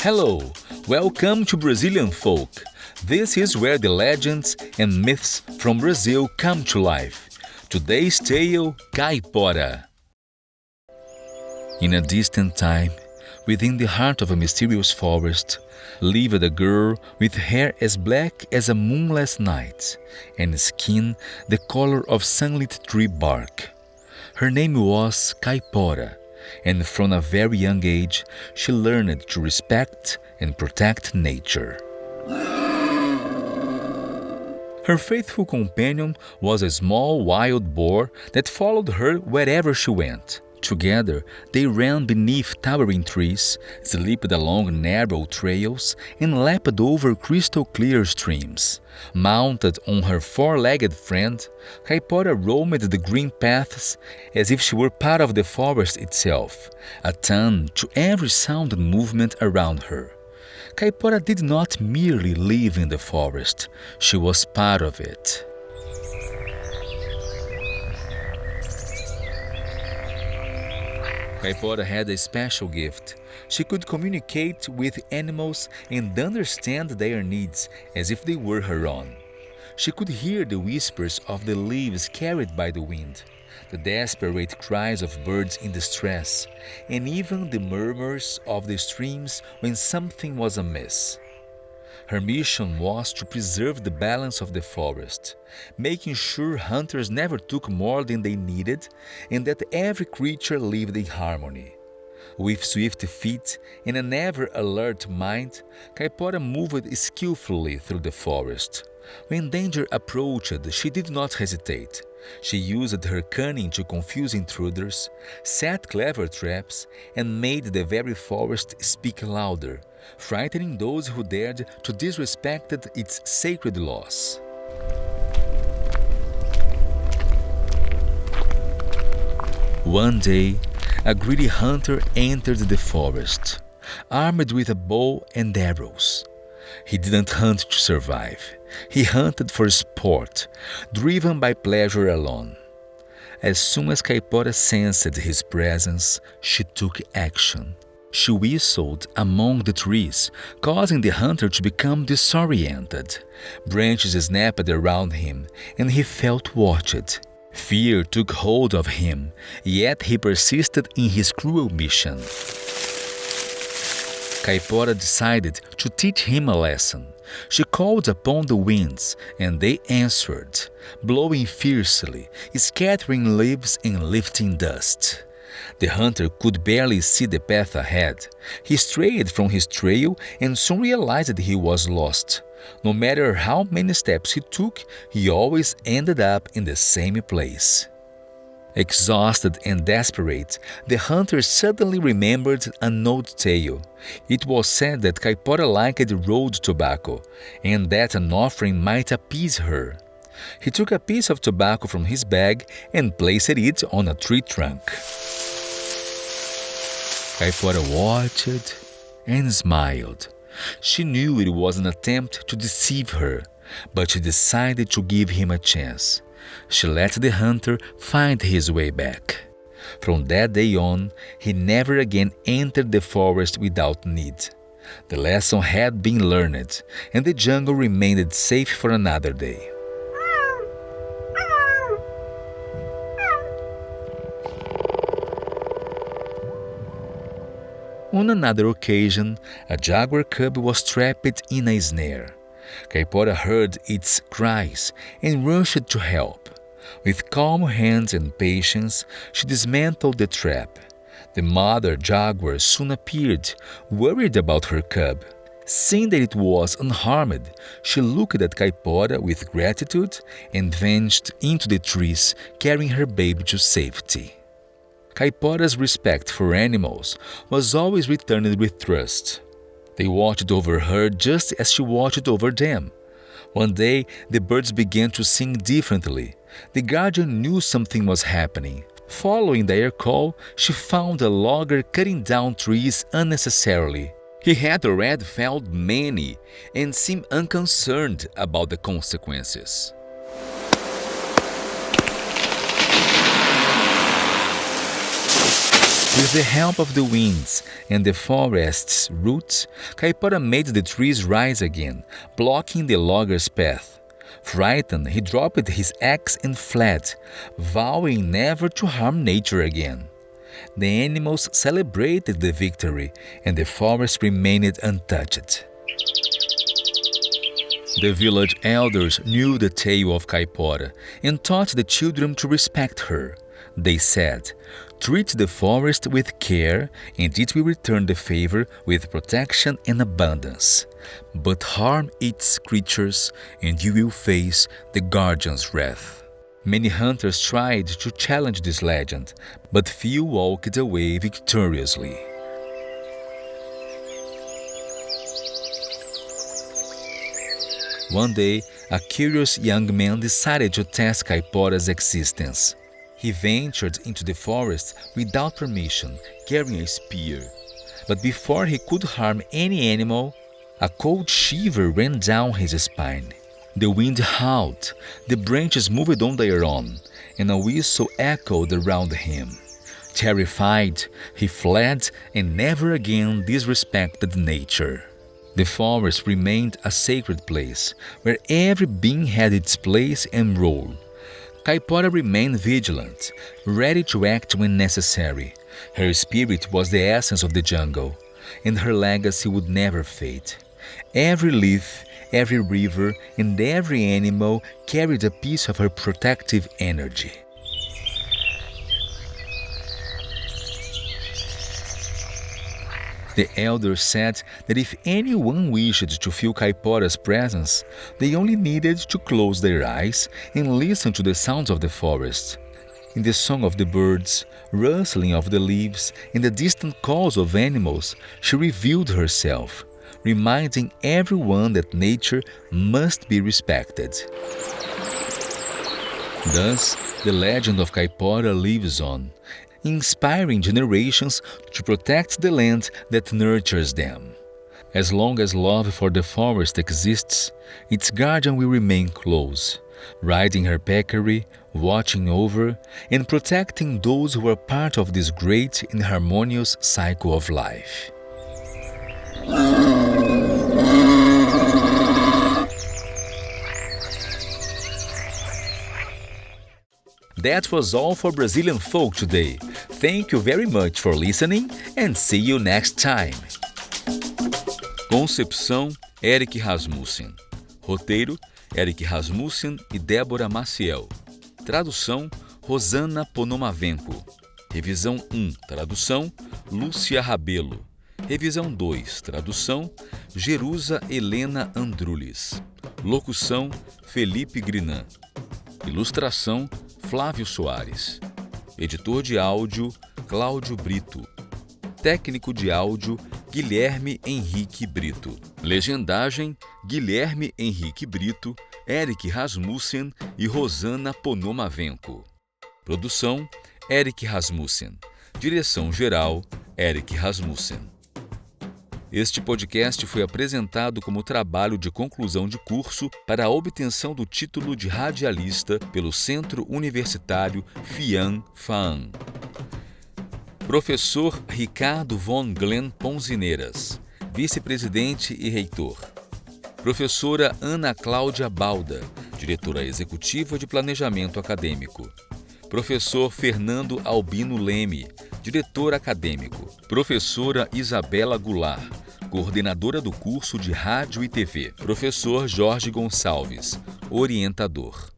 Hello, welcome to Brazilian Folk. This is where the legends and myths from Brazil come to life. Today's tale, Caipora. In a distant time, within the heart of a mysterious forest, lived a girl with hair as black as a moonless night and skin the color of sunlit tree bark. Her name was Caipora, and from a very young age she learned to respect and protect nature. Her faithful companion was a small wild boar that followed her wherever she went. Together, they ran beneath towering trees, slipped along narrow trails, and leapt over crystal-clear streams. Mounted on her four-legged friend, Caipora roamed the green paths as if she were part of the forest itself, attuned to every sound and movement around her. Caipora did not merely live in the forest, she was part of it. Caipora had a special gift. She could communicate with animals and understand their needs as if they were her own. She could hear the whispers of the leaves carried by the wind, the desperate cries of birds in distress, and even the murmurs of the streams when something was amiss. Her mission was to preserve the balance of the forest, making sure hunters never took more than they needed and that every creature lived in harmony. With swift feet and an ever-alert mind, Caipora moved skillfully through the forest. When danger approached, she did not hesitate. She used her cunning to confuse intruders, set clever traps, and made the very forest speak louder, frightening those who dared to disrespect its sacred laws. One day, a greedy hunter entered the forest, armed with a bow and arrows. He didn't hunt to survive. He hunted for sport, driven by pleasure alone. As soon as Caipora sensed his presence, she took action. She whistled among the trees, causing the hunter to become disoriented. Branches snapped around him, and he felt watched. Fear took hold of him, yet he persisted in his cruel mission. Caipora decided to teach him a lesson. She called upon the winds, and they answered, blowing fiercely, scattering leaves and lifting dust. The hunter could barely see the path ahead. He strayed from his trail and soon realized he was lost. No matter how many steps he took, he always ended up in the same place. Exhausted and desperate, the hunter suddenly remembered an old tale. It was said that Caipora liked rolled tobacco, and that an offering might appease her. He took a piece of tobacco from his bag and placed it on a tree trunk. Caipora watched and smiled. She knew it was an attempt to deceive her, but she decided to give him a chance. She let the hunter find his way back. From that day on, he never again entered the forest without need. The lesson had been learned, and the jungle remained safe for another day. On another occasion, a jaguar cub was trapped in a snare. Caipora heard its cries and rushed to help. With calm hands and patience, she dismantled the trap. The mother jaguar soon appeared, worried about her cub. Seeing that it was unharmed, she looked at Caipora with gratitude and vanished into the trees, carrying her baby to safety. Caipora's respect for animals was always returned with trust. They watched over her just as she watched over them. One day, the birds began to sing differently. The guardian knew something was happening. Following their call, she found a logger cutting down trees unnecessarily. He had already felled many and seemed unconcerned about the consequences. With the help of the winds and the forest's roots, Caipora made the trees rise again, blocking the logger's path. Frightened, he dropped his axe and fled, vowing never to harm nature again. The animals celebrated the victory, and the forest remained untouched. The village elders knew the tale of Caipora and taught the children to respect her. They said, "Treat the forest with care, and it will return the favor with protection and abundance. But harm its creatures, and you will face the guardian's wrath." Many hunters tried to challenge this legend, but few walked away victoriously. One day, a curious young man decided to test Caipora's existence. He ventured into the forest without permission, carrying a spear. But before he could harm any animal, a cold shiver ran down his spine. The wind howled, the branches moved on their own, and a whistle echoed around him. Terrified, he fled and never again disrespected nature. The forest remained a sacred place, where every being had its place and role. Caipora remained vigilant, ready to act when necessary. Her spirit was the essence of the jungle, and her legacy would never fade. Every leaf, every river, and every animal carried a piece of her protective energy. The elders said that if anyone wished to feel Caipora's presence, they only needed to close their eyes and listen to the sounds of the forest. In the song of the birds, rustling of the leaves, and the distant calls of animals, she revealed herself, reminding everyone that nature must be respected. Thus, the legend of Caipora lives on, inspiring generations to protect the land that nurtures them. As long as love for the forest exists, its guardian will remain close, riding her peccary, watching over, and protecting those who are part of this great and harmonious cycle of life. That was all for Brazilian Folk today. Thank you very much for listening and see you next time. Concepção, Eric Rasmussen. Roteiro, Eric Rasmussen e Débora Maciel. Tradução, Rosana Ponomavenko. Revisão 1, tradução, Lúcia Rabelo. Revisão 2, tradução, Jerusa Helena Andrulis. Locução, Felipe Grinan. Ilustração, Flávio Soares. Editor de áudio, Cláudio Brito. Técnico de áudio, Guilherme Henrique Brito. Legendagem, Guilherme Henrique Brito, Eric Rasmussen e Rosana Ponomavenko. Produção, Eric Rasmussen. Direção-geral, Eric Rasmussen. Este podcast foi apresentado como trabalho de conclusão de curso para a obtenção do título de radialista pelo Centro Universitário FIAN-FAAN. Professor Ricardo von Glenn Ponzineiras, vice-presidente e reitor. Professora Ana Cláudia Balda, diretora executiva de Planejamento Acadêmico. Professor Fernando Albino Leme, diretor acadêmico. Professora Isabela Goulart, coordenadora do curso de Rádio e TV. Professor Jorge Gonçalves, orientador.